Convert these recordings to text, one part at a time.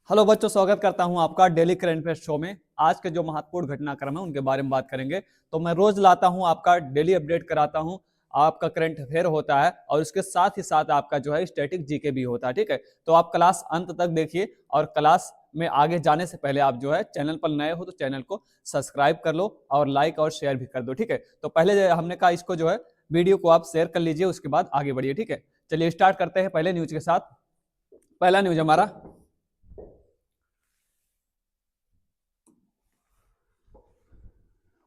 Hello बच्चों, स्वागत करता हूं आपका डेली करंट अफेयर्स शो में। आज के जो महत्वपूर्ण घटनाक्रम है उनके बारे में बात करेंगे। तो मैं रोज लाता हूं, आपका डेली अपडेट कराता हूं। आपका करंट अफेयर होता है और उसके साथ ही साथ आपका जो है स्टैटिक जीके भी होता है। ठीक है, तो आप क्लास अंत तक देखिए और क्लास में आगे जाने से पहले आप जो है चैनल पर नए हो तो चैनल को सब्सक्राइब कर लो और लाइक और शेयर भी कर दो। ठीक है, तो पहले हमने कहा इसको जो है वीडियो को आप शेयर कर लीजिए, उसके बाद आगे बढ़िए। ठीक है, चलिए स्टार्ट करते हैं पहले न्यूज के साथ। पहला न्यूज हमारा,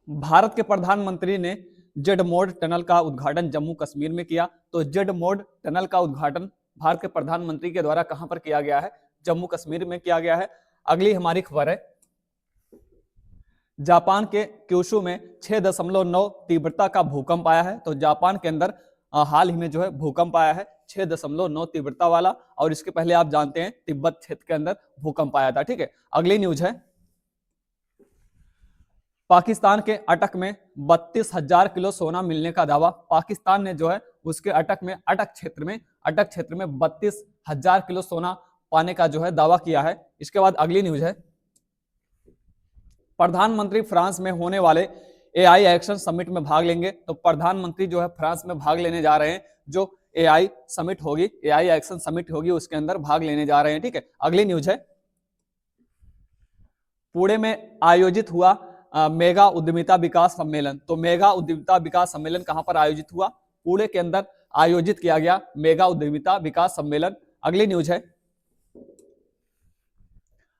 भारत के प्रधानमंत्री ने जेड मोड टनल का उद्घाटन जम्मू कश्मीर में किया। तो जेड मोड टनल का उद्घाटन भारत के प्रधानमंत्री के द्वारा कहां पर किया गया है? जम्मू कश्मीर में किया गया है। अगली हमारी खबर है, जापान के क्यूशु में 6.9 तीव्रता का भूकंप आया है। तो जापान के अंदर हाल ही में जो है भूकंप आया है 6.9 तीव्रता वाला, और इसके पहले आप जानते हैं तिब्बत क्षेत्र के अंदर भूकंप आया था। ठीक है, अगली न्यूज है, पाकिस्तान के अटक में 32,000 किलो सोना मिलने का दावा। पाकिस्तान ने जो है उसके अटक क्षेत्र में 32,000 किलो सोना पाने का जो है दावा किया है। इसके बाद अगली न्यूज है, प्रधानमंत्री फ्रांस में होने वाले एआई एक्शन समिट में भाग लेंगे। तो प्रधानमंत्री जो है फ्रांस में भाग लेने जा रहे हैं, जो एआई समिट होगी, एआई एक्शन समिट होगी, उसके अंदर भाग लेने जा रहे हैं। ठीक है, अगली न्यूज है, पुणे में आयोजित हुआ मेगा उद्यमिता विकास सम्मेलन। तो मेगा उद्यमिता विकास सम्मेलन कहां पर आयोजित हुआ? पुणे के अंदर आयोजित किया गया मेगा उद्यमिता विकास सम्मेलन। अगली न्यूज है,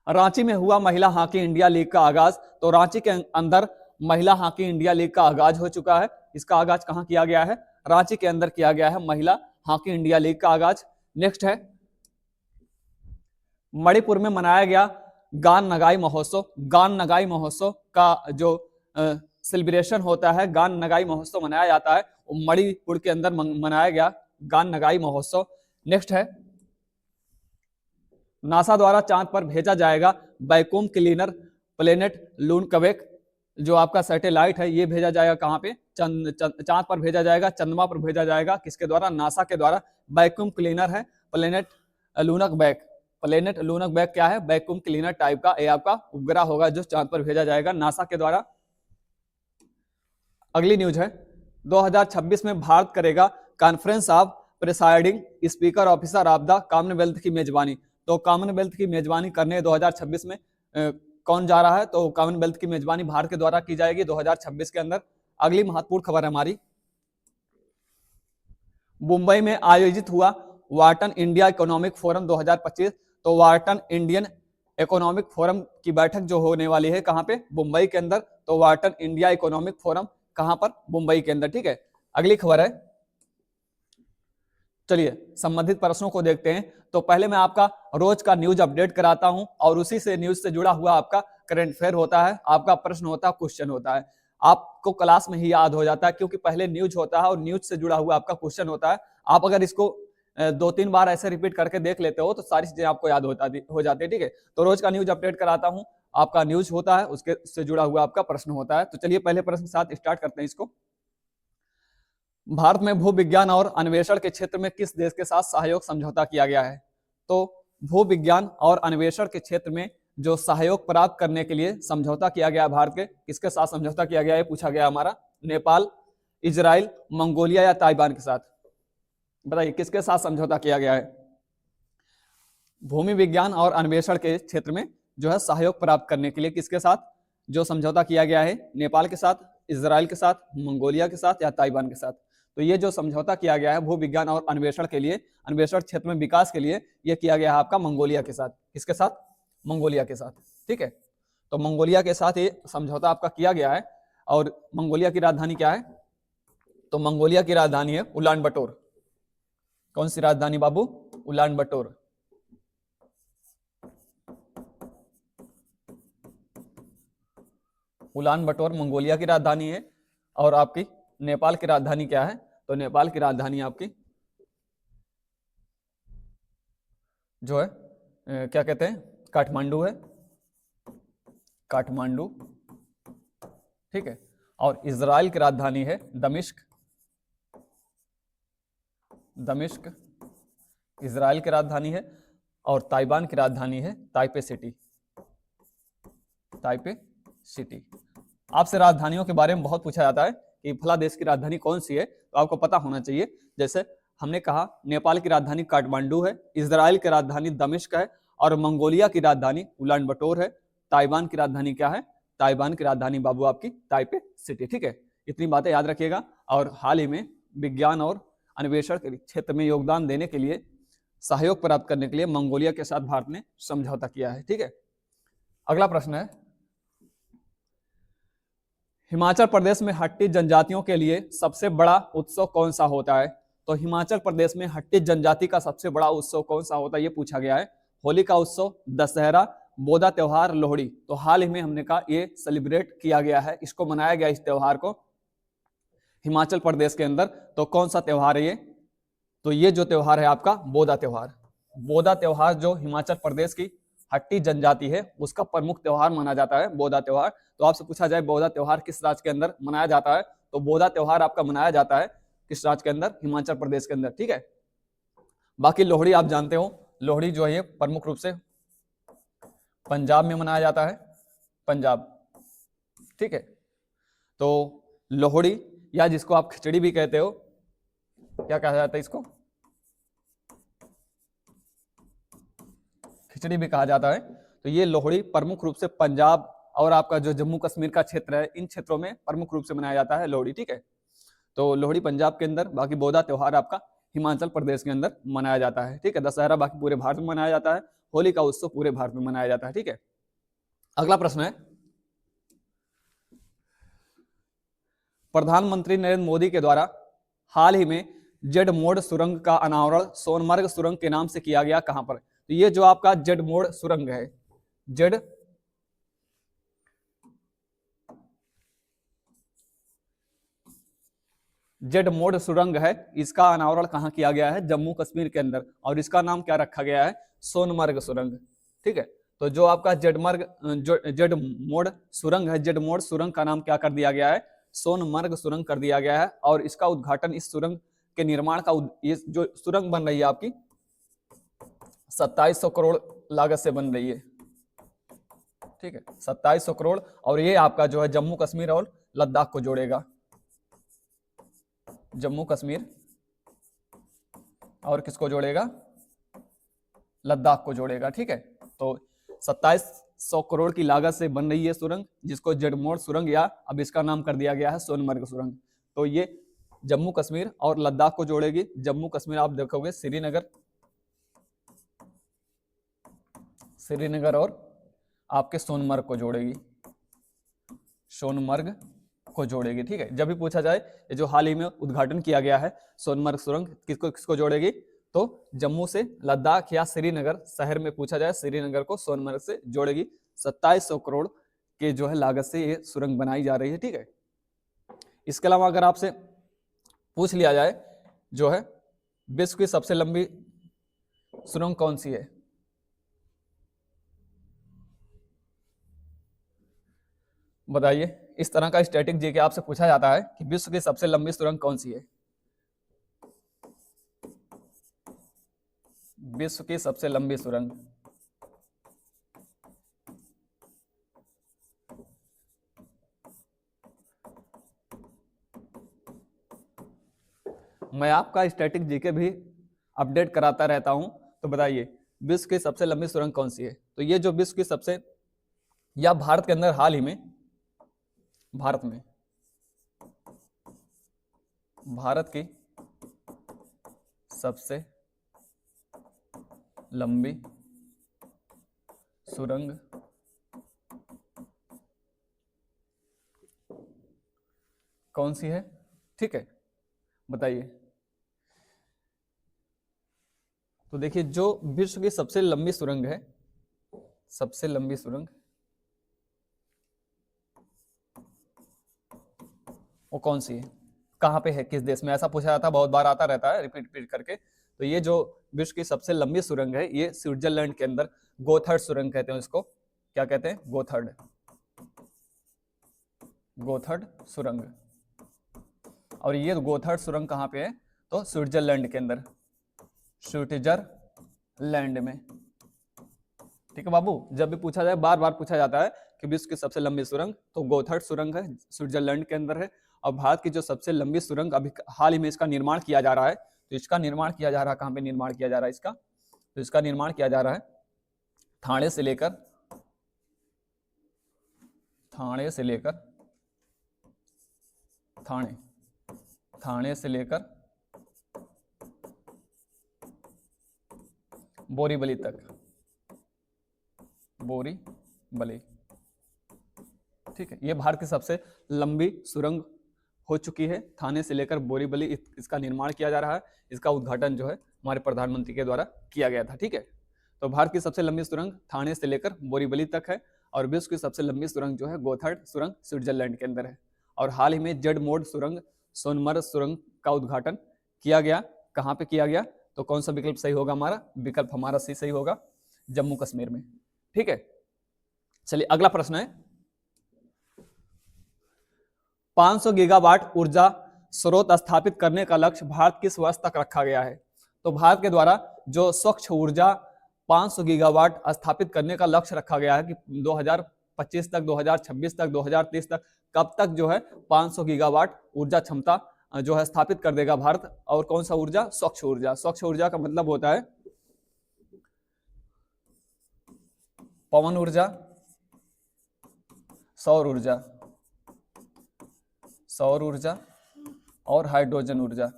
रांची में हुआ महिला हॉकी इंडिया लीग का आगाज। तो रांची के अंदर महिला हॉकी इंडिया लीग का आगाज हो चुका है। इसका आगाज कहां किया गया है? रांची के अंदर किया गया है महिला हॉकी इंडिया लीग का आगाज। नेक्स्ट है, मणिपुर में मनाया गया गान नगाई महोत्सव। गान नगाई महोत्सव का जो सेलिब्रेशन होता है, गान नगाई महोत्सव मनाया जाता है, मणिपुर के अंदर मनाया गया गान नगाई महोत्सव। नेक्स्ट है, नासा द्वारा चांद पर भेजा जाएगा वैक्यूम क्लीनर प्लेनेट लूनकवेक। जो आपका सैटेलाइट है ये भेजा जाएगा कहां पे? चांद पर भेजा जाएगा, चंद्रमा पर भेजा जाएगा। किसके द्वारा? नासा के द्वारा। वैक्यूम क्लीनर है प्लेनेट लूनकवेक। प्लेनेट लूनकवेक क्या है? वैक्यूम क्लीनर टाइप का ये आपका उपग्रह होगा जो चांद पर भेजा जाएगा नासा के द्वारा। अगली न्यूज है, 2026 में भारत करेगा conference of presiding speaker officer of the Commonwealth की मेजबानी। तो कॉमनवेल्थ की मेजबानी करने 2026 में कौन जा रहा है? तो कॉमनवेल्थ की मेजबानी भारत के द्वारा की जाएगी 2026 के अंदर। अगली महत्वपूर्ण खबर है हमारी, मुंबई में आयोजित हुआ वार्टन इंडिया इकोनॉमिक फोरम 2025। तो वार्टन इंडियन इकोनॉमिक फोरम की बैठक जो होने वाली है कहां पे? मुंबई के अंदर। तो वार्टन इंडिया इकोनॉमिक फोरम कहां पर? मुंबई के अंदर। ठीक है, अगली खबर है, चलिए संबंधित प्रश्नों को देखते हैं। तो पहले मैं आपका रोज का न्यूज अपडेट कराता हूं और उसी से न्यूज से जुड़ा हुआ आपका करंट अफेयर होता है, आपका प्रश्न होता है, क्वेश्चन होता है। आपको क्लास में ही याद हो जाता है क्योंकि पहले न्यूज होता है और न्यूज से जुड़ा हुआ आपका क्वेश्चन होता है। आप अगर इसको 2-3 बार ऐसे रिपीट करके देख लेते हो तो सारी चीजें आपको याद हो जाती है। ठीक है, तो रोज का न्यूज अपडेट कराता हूं, आपका न्यूज होता है, उसके से जुड़ा हुआ आपका प्रश्न होता है। तो चलिए पहले प्रश्न के साथ स्टार्ट करते हैं इसको। भारत में भू विज्ञान और अन्वेषण के क्षेत्र में किस देश के साथ सहयोग समझौता किया गया है? तो भू विज्ञान और अन्वेषण के क्षेत्र में जो सहयोग प्राप्त करने के लिए समझौता किया गया भारत के, किसके साथ समझौता किया गया है पूछा गया हमारा? नेपाल, इजराइल, मंगोलिया या ताइवान के साथ? बताइए किसके साथ समझौता किया गया है? भूमि विज्ञान और अन्वेषण के क्षेत्र में जो है सहयोग प्राप्त करने के लिए किसके साथ जो समझौता किया गया है? नेपाल के साथ, इजराइल के साथ, मंगोलिया के साथ या ताइवान के साथ? तो ये जो समझौता किया गया है भू विज्ञान और अन्वेषण के लिए, अन्वेषण क्षेत्र में विकास के लिए, ये किया गया है आपका मंगोलिया के साथ। किसके साथ? मंगोलिया के साथ। ठीक है, तो मंगोलिया के साथ ये समझौता आपका किया गया है। और मंगोलिया की राजधानी क्या है? तो मंगोलिया की राजधानी है उलान बटोर। कौन सी राजधानी बाबू? Ulan Bator. Ulan Bator Mongolia की राजधानी है। और आपकी नेपाल की राजधानी क्या है? तो नेपाल की राजधानी आपकी जो है क्या कहते हैं? काठमांडू है, काठमांडू। ठीक है, और इजराइल की राजधानी है दमिश्क। दमिश्क इजराइल की राजधानी है। और ताइवान की राजधानी है ताइपे सिटी। Taipei city. आपसे राजधानियों के बारे में बहुत पूछा जाता है कि फला देश की राजधानी कौन सी है, तो आपको पता होना चाहिए। जैसे हमने कहा नेपाल की राजधानी काठमांडू है, इजराइल की राजधानी दमिश्क है, और मंगोलिया की राजधानी उलान बटोर है। ताइवान की राजधानी क्या है? ताइवान की राजधानी बाबू आपकी ताइपे सिटी। ठीक है, इतनी बातें याद रखिएगा। और हाल ही में विज्ञान और अन्वेषण के क्षेत्र में योगदान देने के लिए, सहयोग प्राप्त करने के लिए मंगोलिया के साथ भारत ने समझौता किया है। ठीक है, अगला प्रश्न है, हिमाचल प्रदेश में हट्टी जनजातियों के लिए सबसे बड़ा उत्सव कौन सा होता है? तो हिमाचल प्रदेश में हट्टी जनजाति का सबसे बड़ा उत्सव कौन सा होता है, ये पूछा गया है। होली का उत्सव, दशहरा, बोदा त्योहार, लोहड़ी। तो हाल ही में हमने कहा ये सेलिब्रेट किया गया है, इसको मनाया गया इस त्योहार को हिमाचल प्रदेश के अंदर। तो कौन सा त्योहार है ये? तो ये जो त्योहार है आपका बोदा त्योहार। बोदा त्योहार जो हिमाचल प्रदेश की हट्टी जनजाति है उसका प्रमुख त्योहार माना जाता है बोदा त्योहार। तो आपसे पूछा जाए बोदा त्योहार किस राज्य के अंदर मनाया जाता है, तो बोदा त्योहार आपका मनाया जाता है किस राज्य के अंदर? हिमाचल प्रदेश के अंदर। ठीक है, बाकी लोहड़ी आप जानते हो, लोहड़ी जो है प्रमुख रूप से पंजाब में मनाया जाता है, पंजाब। ठीक है, तो लोहड़ी या जिसको आप खिचड़ी भी कहते हो, क्या कहा जाता है इसको? खिचड़ी भी कहा जाता है। तो ये लोहड़ी प्रमुख रूप से पंजाब और आपका जो जम्मू कश्मीर का क्षेत्र है, इन क्षेत्रों में प्रमुख रूप से मनाया जाता है लोहड़ी। ठीक है, तो लोहड़ी पंजाब के अंदर, बाकी बोदा त्योहार आपका हिमाचल प्रदेश के अंदर मनाया जाता है। ठीक है, दशहरा बाकी पूरे भारत में मनाया जाता है, होली का उत्सव पूरे भारत में मनाया जाता है। ठीक है, अगला प्रश्न है, प्रधानमंत्री नरेंद्र मोदी के द्वारा हाल ही में जेड मोड़ सुरंग का अनावरण सोनमर्ग सुरंग के नाम से किया गया, कहां पर? तो ये जो आपका जेड मोड़ सुरंग है, जेड मोड़ सुरंग है, इसका अनावरण कहां किया गया है? जम्मू कश्मीर के अंदर, और इसका नाम क्या रखा गया है? सोनमर्ग सुरंग। ठीक है, तो जो आपका जेड मोड़ सुरंग है, जेड मोड़ सुरंग का नाम क्या कर दिया गया है? सोनमर्ग सुरंग कर दिया गया है। और इसका उद्घाटन, इस सुरंग के निर्माण का, ये जो सुरंग बन रही है आपकी 2700 करोड़ लागत से बन रही है। ठीक है, 2700 करोड़, और ये आपका जो है जम्मू कश्मीर और लद्दाख को जोड़ेगा, जम्मू कश्मीर और किसको जोड़ेगा? लद्दाख को जोड़ेगा। ठीक है, तो 2700 करोड़ की लागत से बन रही है सुरंग, जिसको जड़मोड़ सुरंग, या अब इसका नाम कर दिया गया है सोनमर्ग सुरंग। तो ये जम्मू कश्मीर और लद्दाख को जोड़ेगी। जम्मू कश्मीर आप देखोगे श्रीनगर और आपके सोनमर्ग को जोड़ेगी, सोनमर्ग को जोड़ेगी। ठीक है, जब भी पूछा जाए ये जो हाल ही में उद्घाटन किया गया है सोनमर्ग सुरंग, किसको किसको जोड़ेगी? तो जम्मू से लद्दाख या श्रीनगर शहर में पूछा जाए, श्रीनगर को सोनमर्ग से जोड़ेगी। 2700 करोड़ के जो है लागत से ये सुरंग बनाई जा रही है। ठीक है, इसके अलावा अगर आपसे पूछ लिया जाए जो है विश्व की सबसे लंबी सुरंग कौन सी है, बताइए। इस तरह का स्टैटिक जीके आपसे पूछा जाता है कि विश्व की सबसे लंबी सुरंग कौन सी है? विश्व की सबसे लंबी सुरंग, मैं आपका स्टैटिक जीके भी अपडेट कराता रहता हूं, तो बताइए विश्व की सबसे लंबी सुरंग कौन सी है? तो ये जो विश्व की सबसे, या भारत के अंदर हाल ही में, भारत की सबसे लंबी सुरंग कौन सी है? ठीक है, बताइए। तो देखिए जो विश्व की सबसे लंबी सुरंग है, सबसे लंबी सुरंग वो कौन सी है, कहां पे है, किस देश में? ऐसा पूछा जाता है, बहुत बार आता रहता है रिपीट करके। तो ये जो विश्व की सबसे लंबी सुरंग है, ये स्विट्जरलैंड के अंदर गोथर्ड सुरंग कहते हैं इसको। क्या कहते हैं? गोथर्ड सुरंग। और ये गोथर्ड सुरंग कहां पे है? तो स्विट्जरलैंड के अंदर, स्विट्जरलैंड में। ठीक है बाबू, जब भी पूछा जाए, बार बार पूछा जाता है कि विश्व की सबसे लंबी सुरंग, तो गोथर्ड सुरंग है, स्विट्जरलैंड के अंदर है। और भारत की जो सबसे लंबी सुरंग अभी हाल ही में इसका निर्माण किया जा रहा है, तो इसका निर्माण किया जा रहा है, कहाँ पे निर्माण किया जा रहा है इसका, तो इसका निर्माण किया जा रहा है ठाणे से लेकर ठाणे से लेकर बोरीवली तक, बोरीवली, ठीक है। ये भारत की सबसे लंबी सुरंग हो चुकी है, थाने से लेकर बोरीवली इसका निर्माण किया जा रहा है। इसका उद्घाटन जो है हमारे प्रधानमंत्री के द्वारा किया गया था, ठीक है। तो भारत की सबसे लंबी सुरंग थाने से लेकर बोरीवली तक है, और विश्व की सबसे लंबी सुरंग जो है गोथर्ड सुरंग स्विट्जरलैंड के अंदर है। और हाल ही में जेड मोड सुरंग, सोनमर्ग सुरंग का उद्घाटन किया गया। कहाँ पे किया गया, तो कौन सा विकल्प सही होगा हमारा, विकल्प हमारा सी सही होगा, जम्मू कश्मीर में, ठीक है। चलिए अगला प्रश्न है, 500 गीगावाट ऊर्जा स्रोत स्थापित करने का लक्ष्य भारत किस वर्ष तक रखा गया है। तो भारत के द्वारा जो स्वच्छ ऊर्जा 500 गीगावाट स्थापित करने का लक्ष्य रखा गया है कि 2025 तक, 2026 तक, 2030 तक, कब तक जो है 500 गीगावाट ऊर्जा क्षमता जो है स्थापित कर देगा भारत। और कौन सा ऊर्जा, स्वच्छ ऊर्जा। स्वच्छ ऊर्जा का मतलब होता है पवन ऊर्जा, सौर ऊर्जा और हाइड्रोजन ऊर्जा।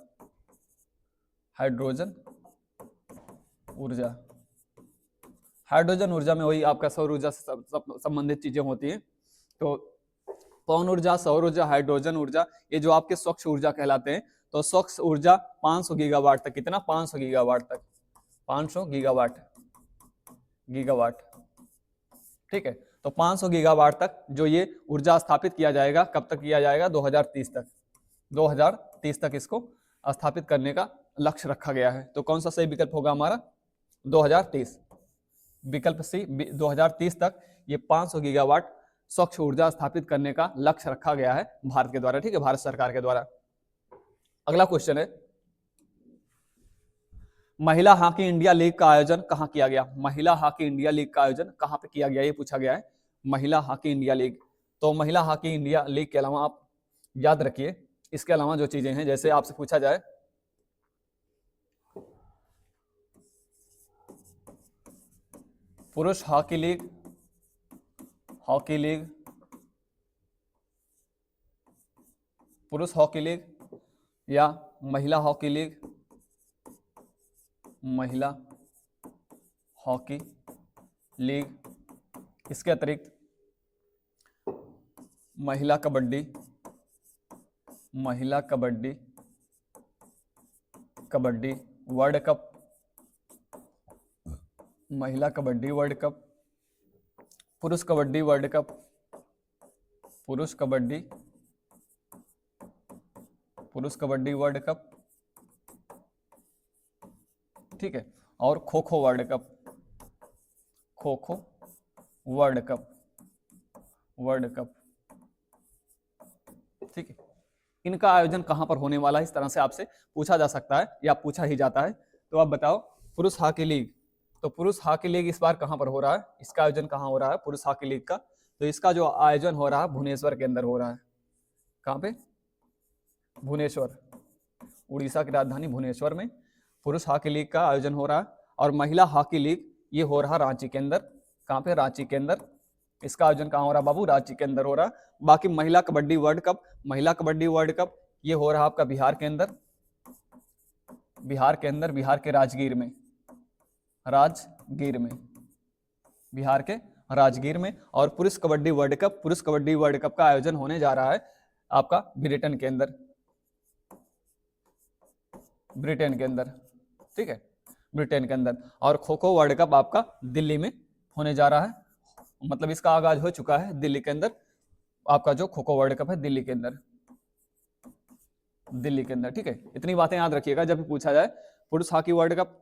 हाइड्रोजन ऊर्जा में वही आपका सौर ऊर्जा से संबंधित चीजें होती हैं। तो पवन ऊर्जा, सौर ऊर्जा, हाइड्रोजन ऊर्जा, ये जो आपके स्वच्छ ऊर्जा कहलाते हैं। तो स्वच्छ ऊर्जा 500 गीगावाट तक, कितना, 500 गीगावाट तक, 500 गीगावाट, ठीक है। तो 500 गीगावाट तक जो ये ऊर्जा स्थापित किया जाएगा, कब तक किया जाएगा, 2030 तक इसको स्थापित करने का लक्ष्य रखा गया है। तो कौन सा सही विकल्प होगा हमारा, 2030, विकल्प सी, 2030 तक ये 500 गीगावाट स्वच्छ ऊर्जा स्थापित करने का लक्ष्य रखा गया है भारत के द्वारा, ठीक है, भारत सरकार के द्वारा। अगला क्वेश्चन है, महिला हॉकी इंडिया लीग का आयोजन कहां किया गया। महिला हॉकी इंडिया लीग का आयोजन कहां पे किया गया, ये पूछा गया है, महिला हॉकी इंडिया लीग। तो महिला हॉकी इंडिया लीग के अलावा आप याद रखिए, इसके अलावा जो चीजें हैं, जैसे आपसे पूछा जाए पुरुष हॉकी लीग, पुरुष हॉकी लीग या महिला हॉकी लीग, महिला हॉकी लीग, इसके अतिरिक्त महिला कबड्डी वर्ल्ड कप, महिला कबड्डी वर्ल्ड कप, पुरुष कबड्डी वर्ल्ड कप, पुरुष कबड्डी वर्ल्ड कप, ठीक है। और खो खो वर्ल्ड कप, ठीक है। इनका आयोजन कहां पर होने वाला है, इस तरह से आपसे पूछा जा सकता है या पूछा ही जाता है। तो आप बताओ, पुरुष हॉकी लीग, तो पुरुष हॉकी लीग इस बार कहां पर हो रहा है, इसका आयोजन कहां हो रहा है, पुरुष हॉकी लीग का। तो इसका जो आयोजन हो रहा है भुवनेश्वर के अंदर हो रहा है। कहां पे, भुवनेश्वर, उड़ीसा की राजधानी भुवनेश्वर में पुरुष हॉकी लीग का आयोजन हो रहा है। और महिला हॉकी लीग ये हो रहा रांची के अंदर। कहां पे, रांची के अंदर। इसका आयोजन कहां हो रहा बाबू, रांची के अंदर हो रहा। बाकी महिला कबड्डी वर्ल्ड कप ये हो रहा आपका बिहार के अंदर, बिहार के राजगीर में, बिहार के राजगीर में। और पुरुष कबड्डी वर्ल्ड कप का आयोजन होने जा रहा है आपका ब्रिटेन के अंदर, ठीक है, ब्रिटेन के अंदर। और खो खो वर्ल्ड कप आपका दिल्ली में होने जा रहा है, मतलब इसका आगाज हो चुका है दिल्ली के अंदर। आपका जो खो खो वर्ल्ड कप है दिल्ली के अंदर, ठीक है। इतनी बातें याद रखिएगा जब भी पूछा जाए। पुरुष हॉकी वर्ल्ड कप,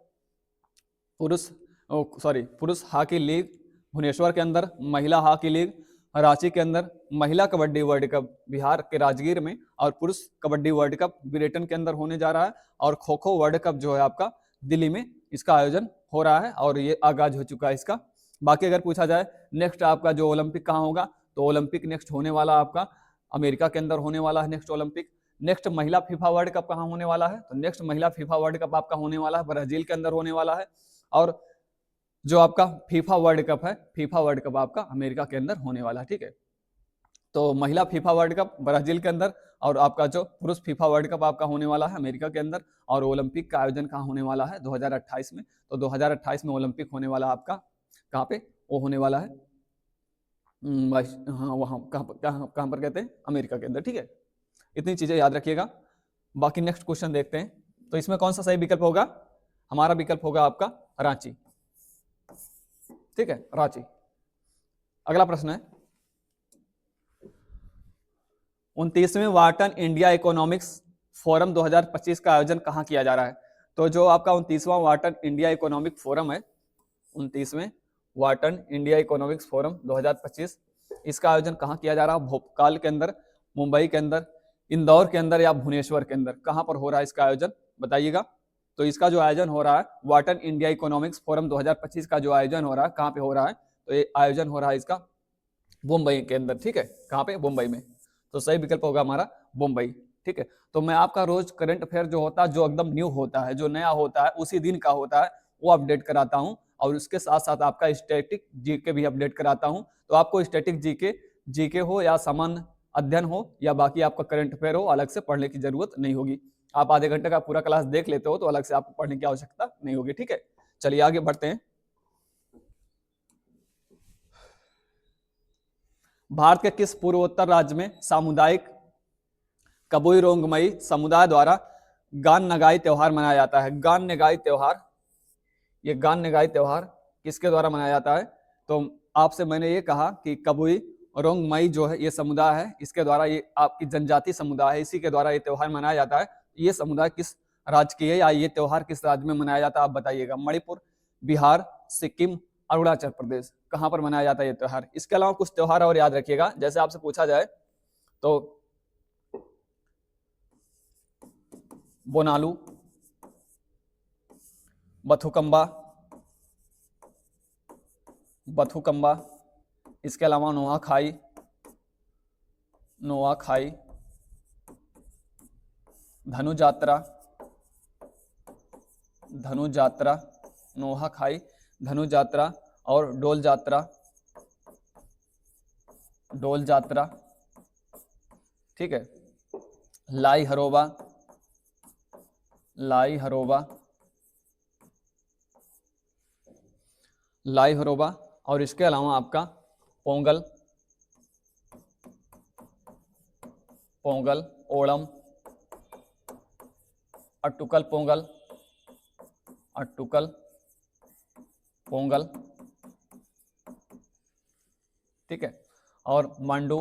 पुरुष हॉकी लीग भुवनेश्वर के अंदर, महिला हॉकी लीग रांची के अंदर, महिला कबड्डी वर्ल्ड कप बिहार के राजगीर में, और पुरुष कबड्डी वर्ल्ड कप ब्रिटेन के अंदर होने जा रहा है। और खो खो वर्ल्ड कप जो है आपका दिल्ली में इसका आयोजन हो रहा है, और ये आगाज हो चुका है इसका। बाकी अगर पूछा जाए नेक्स्ट आपका जो ओलंपिक कहाँ होगा, तो ओलंपिक नेक्स्ट होने वाला आपका अमेरिका के अंदर होने वाला है नेक्स्ट ओलंपिक। नेक्स्ट महिला फीफा वर्ल्ड कप कहाँ होने वाला है, तो नेक्स्ट महिला फीफा वर्ल्ड कप आपका होने वाला है ब्राजील के अंदर होने वाला है। और जो आपका फीफा वर्ल्ड कप है, फीफा वर्ल्ड कप आपका अमेरिका के अंदर होने वाला है, ठीक है। तो महिला फीफा वर्ल्ड कप ब्राजील के अंदर, और आपका जो पुरुष फीफा वर्ल्ड कप आपका होने वाला है अमेरिका के अंदर। और ओलंपिक का आयोजन कहाँ होने वाला है, 2028 में। तो 2028 में ओलंपिक होने वाला आपका कहाँ पे, वो होने वाला है हाँ वहाँ कहाँ पर कहते हैं, अमेरिका के अंदर, ठीक है। इतनी चीजें याद रखिएगा। बाकी नेक्स्ट क्वेश्चन देखते हैं। तो इसमें कौन सा सही विकल्प होगा, हमारा विकल्प होगा आपका रांची, ठीक है, रांची। अगला प्रश्न है 29वें वार्टन इंडिया इकोनॉमिक्स फोरम 2025 का आयोजन कहाँ किया जा रहा है। तो जो आपका 29वां वार्टन इंडिया इकोनॉमिक फोरम है, 29वें वार्टन इंडिया इकोनॉमिक्स फोरम 2025, इसका आयोजन कहाँ किया जा रहा है, भोपाल के अंदर, मुंबई के अंदर, इंदौर के अंदर या भुवनेश्वर के अंदर, कहाँ पर हो रहा है इसका आयोजन, बताइएगा। तो इसका जो आयोजन हो रहा है वार्टन इंडिया इकोनॉमिक्स फोरम 2025 का जो आयोजन हो रहा है, कहाँ पे हो रहा है, तो ये आयोजन हो रहा है इसका मुंबई के अंदर, ठीक है। कहाँ पे, मुंबई में। तो सही विकल्प होगा हमारा मुंबई, ठीक है। तो मैं आपका रोज करंट अफेयर जो होता है, जो एकदम न्यू होता है, जो नया होता है, उसी दिन का होता है, वो अपडेट कराता हूँ। और उसके साथ साथ आपका स्टैटिक जीके भी अपडेट कराता हूँ। तो आपको स्टैटिक जीके हो या सामान्य अध्ययन हो या बाकी आपका करंट अफेयर हो, अलग से पढ़ने की जरूरत नहीं होगी। आप आधे घंटे का पूरा क्लास देख लेते हो तो अलग से आपको पढ़ने की आवश्यकता नहीं होगी, ठीक है। चलिए आगे बढ़ते हैं। भारत के किस पूर्वोत्तर राज्य में सामुदायिक कबुई रोंगमई समुदाय द्वारा गान नगाई त्योहार मनाया जाता है। गान नगाई त्योहार, ये गान नगाई त्योहार किसके द्वारा मनाया जाता है, तो आपसे मैंने ये कहा कि कबुई रोंगमई जो है ये समुदाय है, इसके द्वारा, ये आपकी जनजाति समुदाय है, इसी के द्वारा ये त्योहार मनाया जाता है। ये समुदाय किस राज्य की है या ये त्योहार किस राज्य में मनाया जाता है, आप बताइएगा। मणिपुर, बिहार, सिक्किम, अरुणाचल प्रदेश, कहाँ पर मनाया जाता है ये त्योहार। इसके अलावा कुछ त्योहार और याद रखिएगा, जैसे आपसे पूछा जाए तो बोनालू, बथुकम्बा, इसके अलावा नोआखाई, धनु जात्रा, नोआखाई, धनु जात्रा और डोल जात्रा, ठीक है। लाई हरोबा, और इसके अलावा आपका पोंगल, ओणम, अट्टुकल पोंगल, ठीक है। और मांडू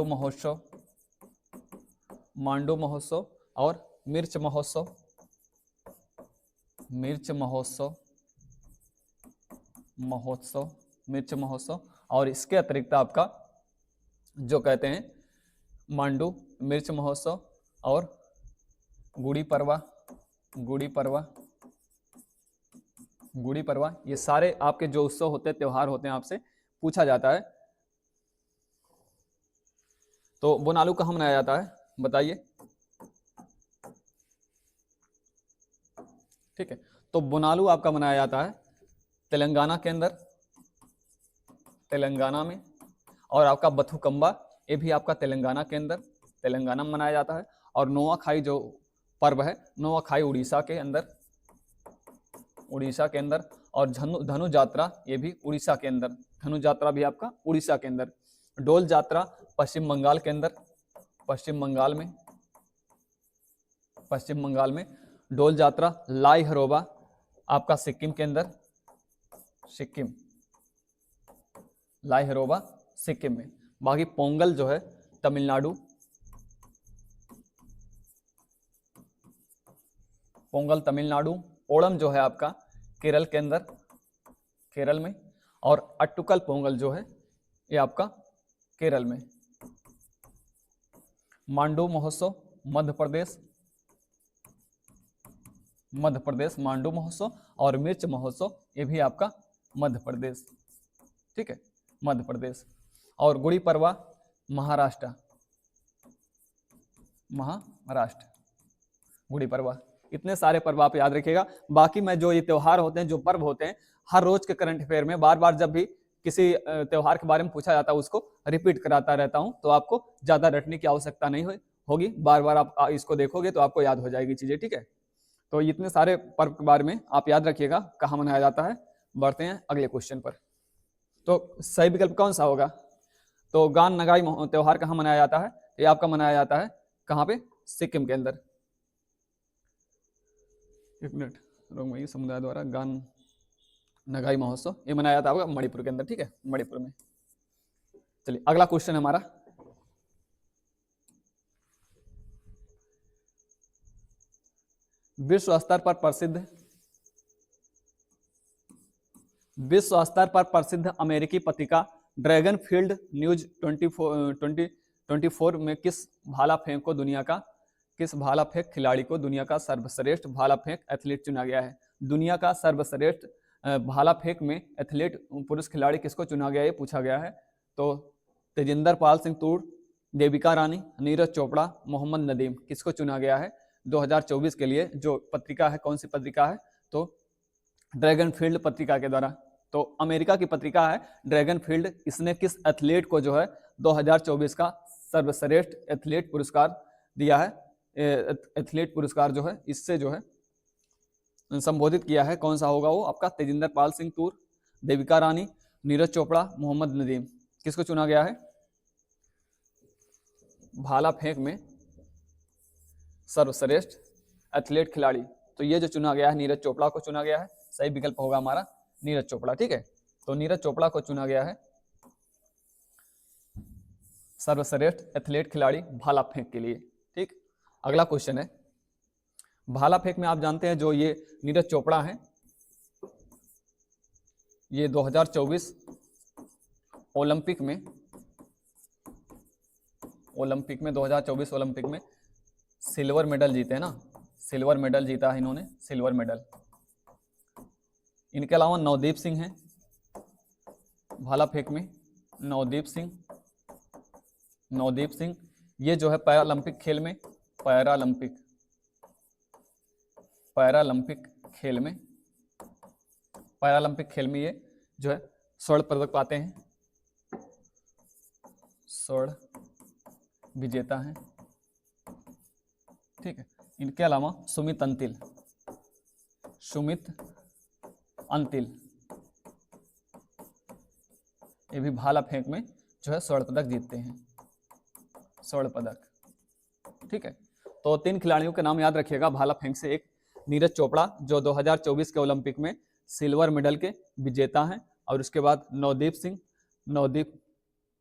महोत्सव और मिर्च महोत्सव। और इसके अतिरिक्त आपका जो कहते हैं मांडू, मिर्च महोत्सव और गुड़ी पड़वा, ये सारे आपके जो उत्सव होते हैं, त्योहार होते हैं, आपसे पूछा जाता है। तो बोनालू कहाँ मनाया जाता है, बताइए, ठीक है। तो बोनालू आपका मनाया जाता है तेलंगाना के अंदर, तेलंगाना में। और आपका बथुकम्बा, ये भी आपका तेलंगाना के अंदर, तेलंगाना में मनाया जाता है। और नोआखाई जो पर्व है, नोआखाई उड़ीसा के अंदर। और धनु जात्रा, ये भी उड़ीसा के अंदर, धनु जात्रा भी आपका उड़ीसा के अंदर। डोल जात्रा पश्चिम बंगाल के अंदर, पश्चिम बंगाल में। डोल जात्रा, लाई हरोबा आपका सिक्किम के अंदर, लाई हरोबा सिक्किम में। बाकी पोंगल जो है तमिलनाडु, ओणम जो है आपका केरल के अंदर, केरल में। और अट्टुकल पोंगल जो है ये आपका केरल में। मांडू महोत्सव मध्य प्रदेश, मध्य प्रदेश, मांडू महोत्सव, और मिर्च महोत्सव ये भी आपका मध्य प्रदेश, ठीक है, मध्य प्रदेश। और गुड़ी पड़वा महाराष्ट्र, महाराष्ट्र, गुड़ी पड़वा। इतने सारे पर्व आप याद रखिएगा। बाकी मैं जो ये त्योहार होते हैं, जो पर्व होते हैं, हर रोज के करंट अफेयर में बार बार जब भी किसी त्योहार के बारे में पूछा जाता है उसको रिपीट कराता रहता हूं, तो आपको ज्यादा रटने की आवश्यकता नहीं होगी, बार बार आप इसको देखोगे तो आपको याद हो जाएगी चीजें, ठीक है। तो इतने सारे पर्व के बारे में आप याद रखिएगा कहाँ मनाया जाता है। बढ़ते हैं अगले क्वेश्चन पर। तो सही विकल्प कौन सा होगा? तो गान नगाई त्योहार कहाँ मनाया जाता है? ये आपका मनाया जाता है कहाँ पे? सिक्किम के अंदर। एक मिनट, रोंगमई समुदाय द्वारा गान नगाई महोत्सव ये मनाया जाता होगा मणिपुर के अंदर, ठीक है, मणिपुर में। चलिए अगला क्वेश्चन है हमारा, विश्व स्तर पर प्रसिद्ध अमेरिकी पत्रिका ड्रैगन फील्ड न्यूज 2024 में किस भाला फेंक खिलाड़ी को दुनिया का सर्वश्रेष्ठ भाला फेंक एथलीट चुना गया है? दुनिया का सर्वश्रेष्ठ भाला फेंक में एथलीट पुरुष खिलाड़ी किसको चुना गया है, ये पूछा गया है। तो तेजिंदर पाल सिंह तूर, देविका रानी, नीरज चोपड़ा, मोहम्मद नदीम, किसको चुना गया है 2024 के लिए? जो पत्रिका है, कौन सी पत्रिका है? तो ड्रैगन फील्ड पत्रिका के द्वारा। तो अमेरिका की पत्रिका है ड्रैगन फील्ड, इसने किस एथलीट को जो है 2024 का सर्वश्रेष्ठ एथलीट पुरस्कार दिया है? एथलीट पुरस्कार जो है इससे जो है संबोधित किया है, कौन सा होगा वो आपका? तेजिंदर पाल सिंह तूर, देविका रानी, नीरज चोपड़ा, मोहम्मद नदीम, किसको चुना गया है भाला फेंक में सर्वश्रेष्ठ एथलीट खिलाड़ी? तो ये जो चुना गया है नीरज चोपड़ा को चुना गया है। सही विकल्प होगा हमारा नीरज चोपड़ा, ठीक है। तो नीरज चोपड़ा को चुना गया है सर्वश्रेष्ठ एथलीट खिलाड़ी भाला फेंक के लिए, ठीक। अगला क्वेश्चन है, भाला फेंक में आप जानते हैं जो ये नीरज चोपड़ा हैं, ये 2024 ओलंपिक में 2024 ओलंपिक में सिल्वर मेडल जीते हैं ना, सिल्वर मेडल जीता है इन्होंने, सिल्वर मेडल। इनके अलावा नवदीप सिंह हैं भाला फेंक में, नवदीप सिंह ये जो है पैरालंपिक खेल में पैरालंपिक खेल में ये जो है स्वर्ण पदक पाते हैं, स्वर्ण विजेता हैं, ठीक है। इनके अलावा सुमित अंतिल ये भी भाला फेंक में जो है स्वर्ण पदक जीतते हैं, स्वर्ण पदक, ठीक है। तो 3 खिलाड़ियों के नाम याद रखिएगा भाला फेंक से। एक नीरज चोपड़ा जो 2024 के ओलंपिक में सिल्वर मेडल के विजेता हैं, और उसके बाद नवदीप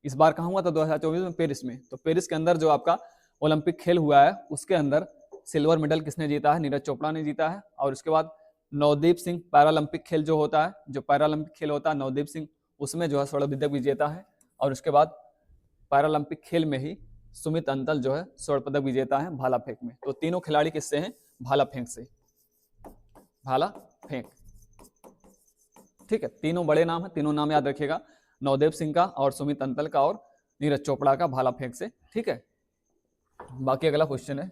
इस बार कहाँ हुआ था 2024 में? पेरिस में। तो पेरिस के अंदर जो आपका ओलंपिक खेल हुआ है उसके अंदर सिल्वर मेडल किसने जीता है? नीरज चोपड़ा ने जीता है। और उसके बाद नवदीप सिंह पैरालंपिक खेल जो होता है, जो पैरालंपिक खेल होता है नवदीप सिंह उसमें जो है स्वर्ण पदक विजेता है। और उसके बाद पैरालंपिक खेल में ही सुमित अंतल जो है स्वर्ण पदक विजेता है भाला फेंक में। तो तीनों खिलाड़ी किससे हैं? भाला फेंक से, भाला फेंक, ठीक है। तीनों बड़े नाम है, तीनों नाम याद रखिएगा, नवदेव सिंह का और सुमित अंतल का और नीरज चोपड़ा का भाला फेंक से, ठीक है। बाकी अगला क्वेश्चन है,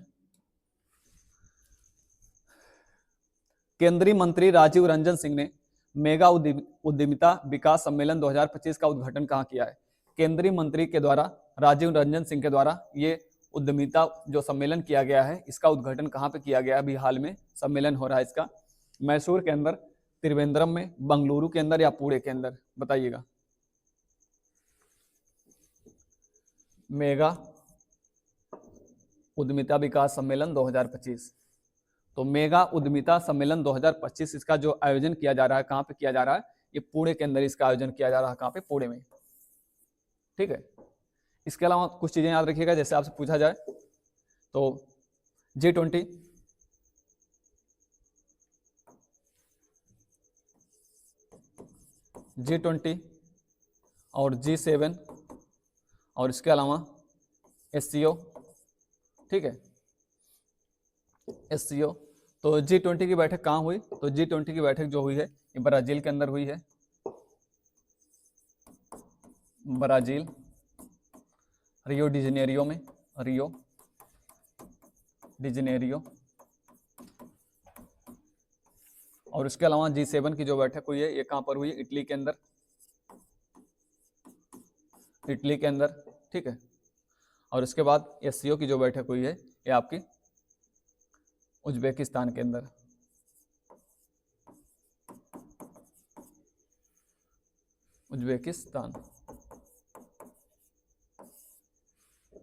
केंद्रीय मंत्री राजीव रंजन सिंह ने मेगा उद्यमिता विकास सम्मेलन 2025 का उद्घाटन कहाँ किया है? केंद्रीय मंत्री के द्वारा, राजीव रंजन सिंह के द्वारा ये उद्यमिता जो सम्मेलन किया गया है इसका उद्घाटन कहाँ पे किया गया है? अभी हाल में सम्मेलन हो रहा है इसका, मैसूर के अंदर, त्रिवेंद्रम में, बंगलुरु के अंदर या पुणे के अंदर? बताइएगा। मेगा उद्यमिता विकास सम्मेलन 2025। तो मेगा उद्यमिता सम्मेलन 2025 इसका जो आयोजन किया जा रहा है, कहाँ पे किया जा रहा है? ये पुणे के अंदर इसका आयोजन किया जा रहा है। कहाँ पे? पुणे में, ठीक है। इसके अलावा कुछ चीजें याद रखिएगा, जैसे आपसे पूछा जाए तो G20 और G7 और इसके अलावा SCO, ठीक है, SCO तो G20 की बैठक कहाँ हुई? तो G20 की बैठक जो हुई है ये ब्राजील के अंदर हुई है, ब्राजील, रियो डी जेनेरियो में, रियो डी जेनेरियो। और उसके अलावा G7 की जो बैठक हुई है ये कहाँ पर हुई है? इटली के अंदर, इटली के अंदर, ठीक है। और उसके बाद SCO की जो बैठक हुई है ये आपकी उज्बेकिस्तान के अंदर, उज्बेकिस्तान,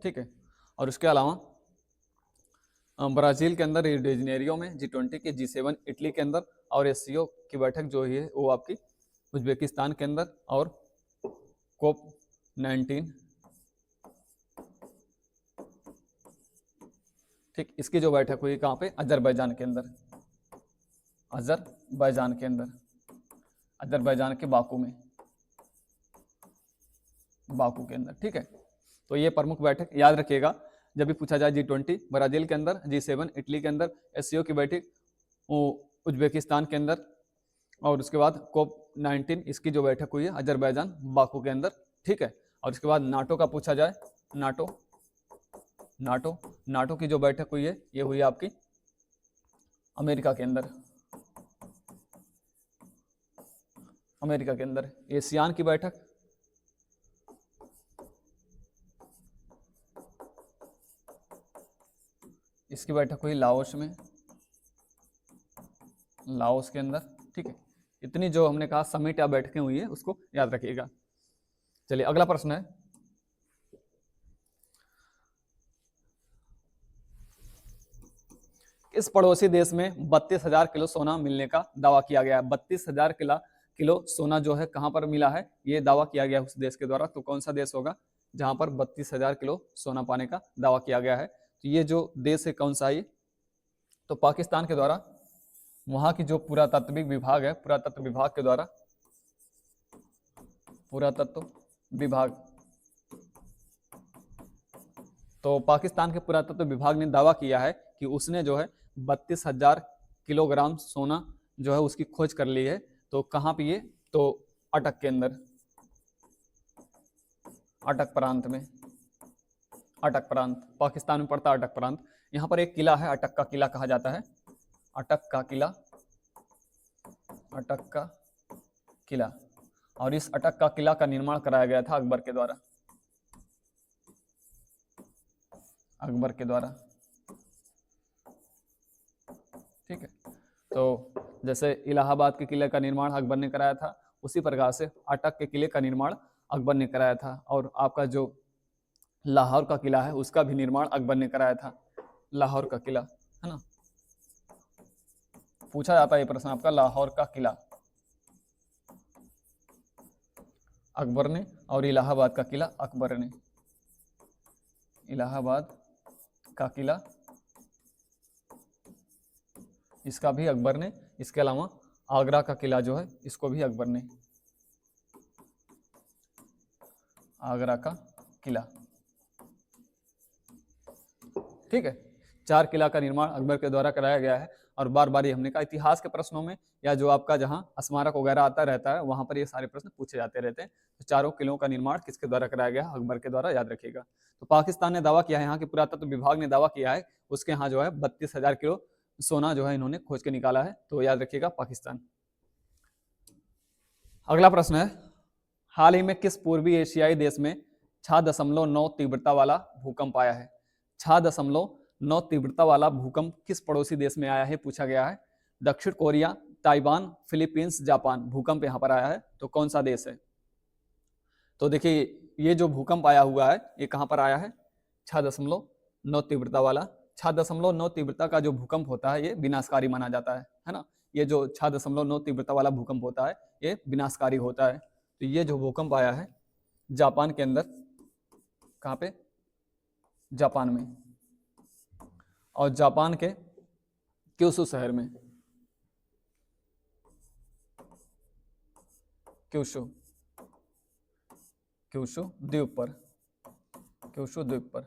ठीक है। और उसके अलावा ब्राजील के अंदर रियो डी जेनेरियो में G20 के, G7 इटली के अंदर, और SCO की बैठक जो हुई है वो आपकी उज्बेकिस्तान के अंदर, और COP19, ठीक, इसकी जो बैठक हुई कहाँ पे? अजरबैजान के अंदर, अजरबैजान के अंदर, अजरबैजान के बाकू में, बाकू के अंदर, ठीक है। तो ये प्रमुख बैठक याद रखिएगा जब भी पूछा जाए। G20 ब्राजील के अंदर, G7 इटली के अंदर, SCO की बैठक उज्बेकिस्तान के अंदर, और उसके बाद COP19 इसकी जो बैठक हुई है अजरबैजान बाकू के अंदर, ठीक है। और उसके बाद नाटो का पूछा जाए, नाटो, नाटो, नाटो की जो बैठक हुई है ये हुई आपकी अमेरिका के अंदर, अमेरिका के अंदर। एशियान की बैठक, इसकी बैठक हुई लाओस में, लाओस के अंदर, ठीक है। इतनी जो हमने कहा समिट या बैठकें हुई है उसको याद रखिएगा। चलिए अगला प्रश्न है, इस पड़ोसी देश में 32,000 किलो सोना मिलने का दावा किया गया है। 32,000 किलो सोना जो है कहां पर मिला है ये दावा किया गया उस देश के द्वारा। तो कौन सा देश होगा जहां पर 32,000 किलो सोना पाने का दावा किया गया है? तो ये जो देश है कौन सा है? तो पाकिस्तान के द्वारा, वहां की जो पुरातात्विक विभाग है, पुरातत्व विभाग के द्वारा, पुरातत्व विभाग, तो पाकिस्तान के पुरातत्व विभाग ने दावा किया है कि उसने जो है 32,000 किलोग्राम सोना जो है उसकी खोज कर ली है। तो कहाँ पे ये? तो अटक के अंदर, अटक प्रांत में, अटक प्रांत पाकिस्तान में पड़ता है अटक प्रांत। यहाँ पर एक किला है, अटक का किला कहा जाता है, अटक का किला, अटक का किला। और इस अटक का किला का निर्माण कराया गया था अकबर के द्वारा, अकबर के द्वारा, ठीक है। तो जैसे इलाहाबाद के किले का निर्माण अकबर ने कराया था, उसी प्रकार से अटक के किले का निर्माण अकबर ने कराया था। और आपका जो लाहौर का किला है उसका भी निर्माण अकबर ने कराया था, लाहौर का किला, है ना। पूछा जाता है ये प्रश्न आपका, लाहौर का किला अकबर ने, और इलाहाबाद का किला अकबर ने, इलाहाबाद का किला इसका भी अकबर ने। इसके अलावा आगरा का किला जो है इसको भी अकबर ने, आगरा का किला, ठीक है। 4 किला का निर्माण अकबर के द्वारा कराया गया है। और बार बार ये हमने कहा इतिहास के प्रश्नों में या जो आपका जहां स्मारक वगैरह आता रहता है वहां पर ये सारे प्रश्न पूछे जाते रहते हैं। तो चारों किलों का निर्माण किसके द्वारा कराया गया? अकबर के द्वारा, याद रखिएगा। तो पाकिस्तान ने दावा किया है, यहाँ के पुरातत्व विभाग ने दावा किया है, उसके यहाँ जो है 32,000 किलो सोना जो है इन्होंने खोज के निकाला है। तो याद रखिएगा पाकिस्तान। अगला प्रश्न है, हाल ही में किस पूर्वी एशियाई देश में 6.9 तीव्रता वाला भूकंप आया है? 6.9 तीव्रता वाला भूकंप किस पड़ोसी देश में आया है पूछा गया है। दक्षिण कोरिया, ताइवान, फिलीपींस, जापान, भूकंप यहां पर आया है। तो कौन सा देश है? तो देखिए ये जो भूकंप आया हुआ है ये कहां पर आया है? 6.9 तीव्रता वाला। 6.9 तीव्रता का जो भूकंप होता है ये विनाशकारी माना जाता है ना। ये जो 6.9 तीव्रता वाला भूकंप होता है ये विनाशकारी होता है। तो ये जो भूकंप आया है जापान के अंदर, कहां पे? जापान में, और जापान के क्यूशू शहर में, क्यूशू, क्यूशू द्वीप पर, क्यूशू द्वीप पर।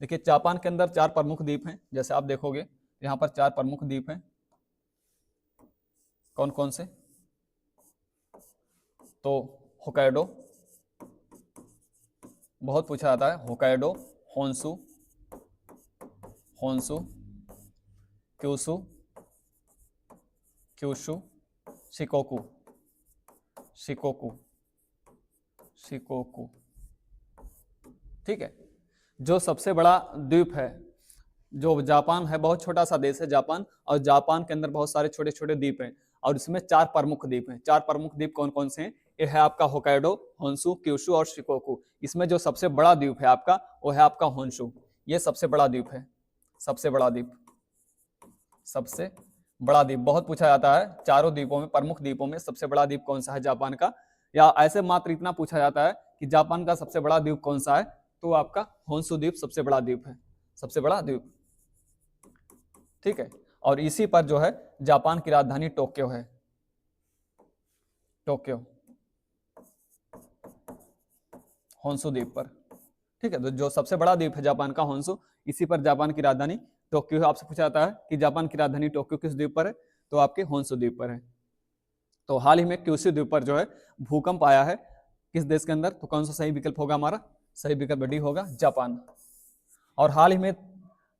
देखिए जापान के अंदर 4 प्रमुख द्वीप हैं, जैसे आप देखोगे यहाँ पर 4 प्रमुख द्वीप हैं, कौन कौन से? तो होकाइडो बहुत पूछा जाता है, Hokkaido, Honshu, Honshu, Kyushu, Kyushu, Shikoku, Shikoku, Shikoku. ठीक है, जो सबसे बड़ा द्वीप है, जो जापान है, बहुत छोटा सा देश है जापान, और जापान के अंदर बहुत सारे छोटे छोटे द्वीप हैं, और इसमें 4 प्रमुख द्वीप हैं। 4 प्रमुख द्वीप कौन कौन से हैं? ये है आपका होकाइडो, होन्शु, क्यूशु और शिकोकू। इसमें जो सबसे बड़ा द्वीप है आपका, वो है आपका होन्शु। ये सबसे बड़ा द्वीप है, सबसे बड़ा द्वीप, सबसे बड़ा द्वीप। बहुत पूछा जाता है, चारों द्वीपों में, प्रमुख द्वीपों में सबसे बड़ा द्वीप कौन सा है जापान का, या ऐसे मात्र इतना पूछा जाता है कि जापान का सबसे बड़ा द्वीप कौन सा है, तो आपका होन्शु द्वीप सबसे बड़ा द्वीप है, सबसे बड़ा द्वीप। ठीक है, और इसी पर जो है जापान की राजधानी टोक्यो है, टोक्यो, होन्शु द्वीप पर। ठीक है, तो जो सबसे बड़ा द्वीप है जापान का होन्शु, इसी पर जापान की राजधानी टोक्यो है। आपसे पूछा जाता है कि जापान की राजधानी टोक्यो किस द्वीप पर है, तो आपके होन्शु द्वीप पर है। तो हाल ही में क्यूशु द्वीप पर जो है भूकंप आया है, किस देश के अंदर, तो कौन सा सही विकल्प होगा हमारा? सही विकल्प डी होगा, जापान। और हाल ही में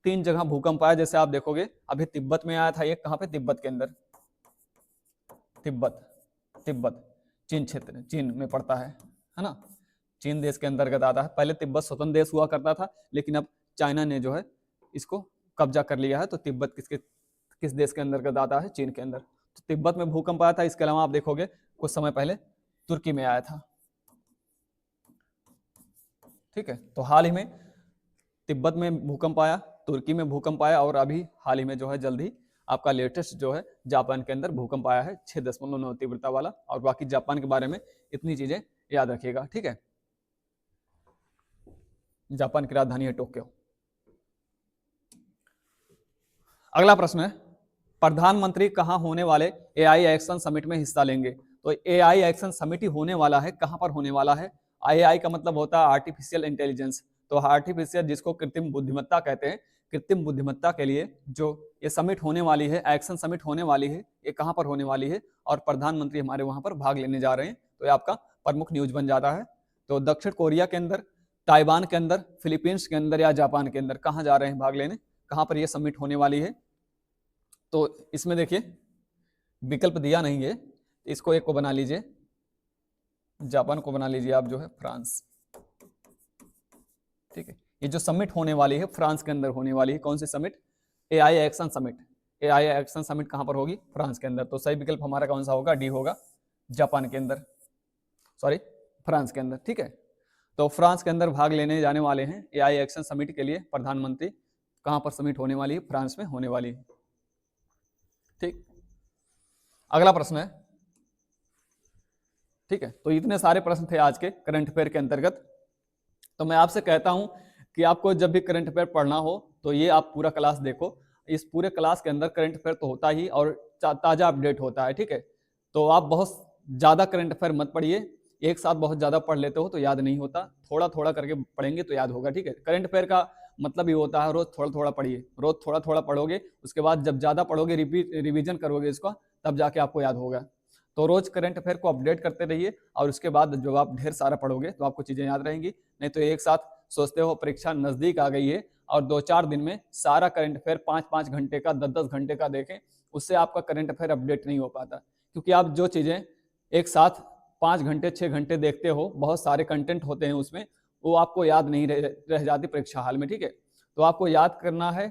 3 जगह भूकंप आया, जैसे आप देखोगे अभी तिब्बत में आया था एक, कहां पे? तिब्बत के अंदर, तिब्बत, तिब्बत चीन क्षेत्र, चीन में पड़ता है ना, चीन देश के अंतर्गत आता है। पहले तिब्बत स्वतंत्र देश हुआ करता था, लेकिन अब चाइना ने जो है इसको कब्जा कर लिया है, तो तिब्बत किस देश के अंतर्गत आता है? चीन के अंदर। तो तिब्बत में भूकंप आया था। इसके अलावा आप देखोगे कुछ समय पहले तुर्की में आया था। ठीक है, तो हाल ही में तिब्बत में भूकंप आया, तुर्की में भूकंप आया, और अभी हाल ही में जो है जल्द ही आपका लेटेस्ट जो है जापान के अंदर भूकंप आया है 6.9 तीव्रता वाला। और बाकी जापान के बारे में इतनी चीजें याद रखिएगा। ठीक है, जापान की राजधानी है टोक्यो। अगला प्रश्न है, प्रधानमंत्री कहां होने वाले एआई एक्शन समिट में हिस्सा लेंगे? तो एआई एक्शन समिट ही होने वाला है, कहां पर होने वाला है? एआई का मतलब होता है आर्टिफिशियल इंटेलिजेंस, तो आर्टिफिशियल जिसको कृत्रिम बुद्धिमत्ता कहते हैं, कृत्रिम बुद्धिमत्ता के लिए जो ये समिट होने वाली है, एक्शन समिट होने वाली है, ये कहां पर होने वाली है, और प्रधानमंत्री हमारे वहां पर भाग लेने जा रहे हैं, तो ये आपका प्रमुख न्यूज बन जाता है। तो दक्षिण कोरिया के अंदर, ताइवान के अंदर, फिलीपींस के अंदर या जापान के अंदर, कहां जा रहे हैं भाग लेने, कहां पर यह समिट होने वाली है? तो इसमें देखिए विकल्प दिया नहीं है, इसको एक को बना लीजिए, जापान को बना लीजिए आप, जो है फ्रांस। ठीक है, ये जो समिट होने वाली है फ्रांस के अंदर होने वाली है। कौन सी summit? AI action summit. AI action summit कहां पर होगी? फ्रांस के अंदर। तो सही विकल्प हमारा कौन सा होगा? डी होगा, जापान के अंदर, सॉरी फ्रांस के अंदर। ठीक है, तो फ्रांस के अंदर भाग लेने जाने वाले हैं एआई एक्शन समिट के लिए प्रधानमंत्री। कहां पर समिट होने वाली है? फ्रांस में होने वाली है। ठीक, अगला प्रश्न है। ठीक है, तो इतने सारे प्रश्न थे आज के करंट अफेयर के अंतर्गत। तो मैं आपसे कहता हूं कि आपको जब भी करंट अफेयर पढ़ना हो तो ये आप पूरा क्लास देखो। इस पूरे क्लास के अंदर करंट अफेयर तो होता ही और ताजा अपडेट होता है। ठीक है, तो आप बहुत ज्यादा करंट अफेयर मत पढ़िए, एक साथ बहुत ज्यादा पढ़ लेते हो तो याद नहीं होता, थोड़ा थोड़ा करके पढ़ेंगे तो याद होगा। ठीक है, करंट अफेयर का मतलब ये होता है रोज थोड़ा थोड़ा पढ़िए, रोज थोड़ा थोड़ा पढ़ोगे, उसके बाद जब ज्यादा पढ़ोगे, रिवीजन करोगे इसका, तब जाके आपको याद होगा। तो रोज करंट अफेयर को अपडेट करते रहिए, और उसके बाद जब आप ढेर सारा पढ़ोगे तो आपको चीजें याद रहेंगी। नहीं तो एक साथ सोचते हो परीक्षा नजदीक आ गई है और 2-4 दिन में सारा करंट अफेयर 5-5 घंटे का, 10-10 घंटे का देखें, उससे आपका करंट अफेयर अपडेट नहीं हो पाता। क्योंकि आप जो चीजें एक साथ 5 घंटे 6 घंटे देखते हो, बहुत सारे कंटेंट होते हैं उसमें, वो आपको याद नहीं रह जाती परीक्षा हाल में। ठीक है, तो आपको याद करना है,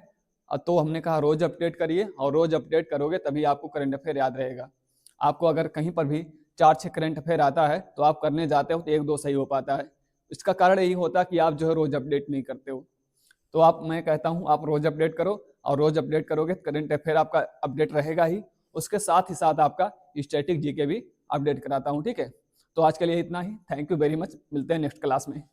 तो हमने कहा रोज अपडेट करिए, और रोज अपडेट करोगे तभी आपको करंट अफेयर याद रहेगा। आपको अगर कहीं पर भी 4-6 करंट अफेयर आता है तो आप करने जाते हो तो 1-2 सही हो पाता है। इसका कारण यही होता है कि आप जो है रोज अपडेट नहीं करते हो। तो मैं कहता हूं आप रोज अपडेट करो, और रोज अपडेट करोगे करंट अफेयर आपका अपडेट रहेगा ही, उसके साथ ही साथ आपका स्टैटिक जीके भी अपडेट कराता हूं। ठीक है, तो आज के लिए इतना ही। थैंक यू वेरी मच, मिलते हैं नेक्स्ट क्लास में।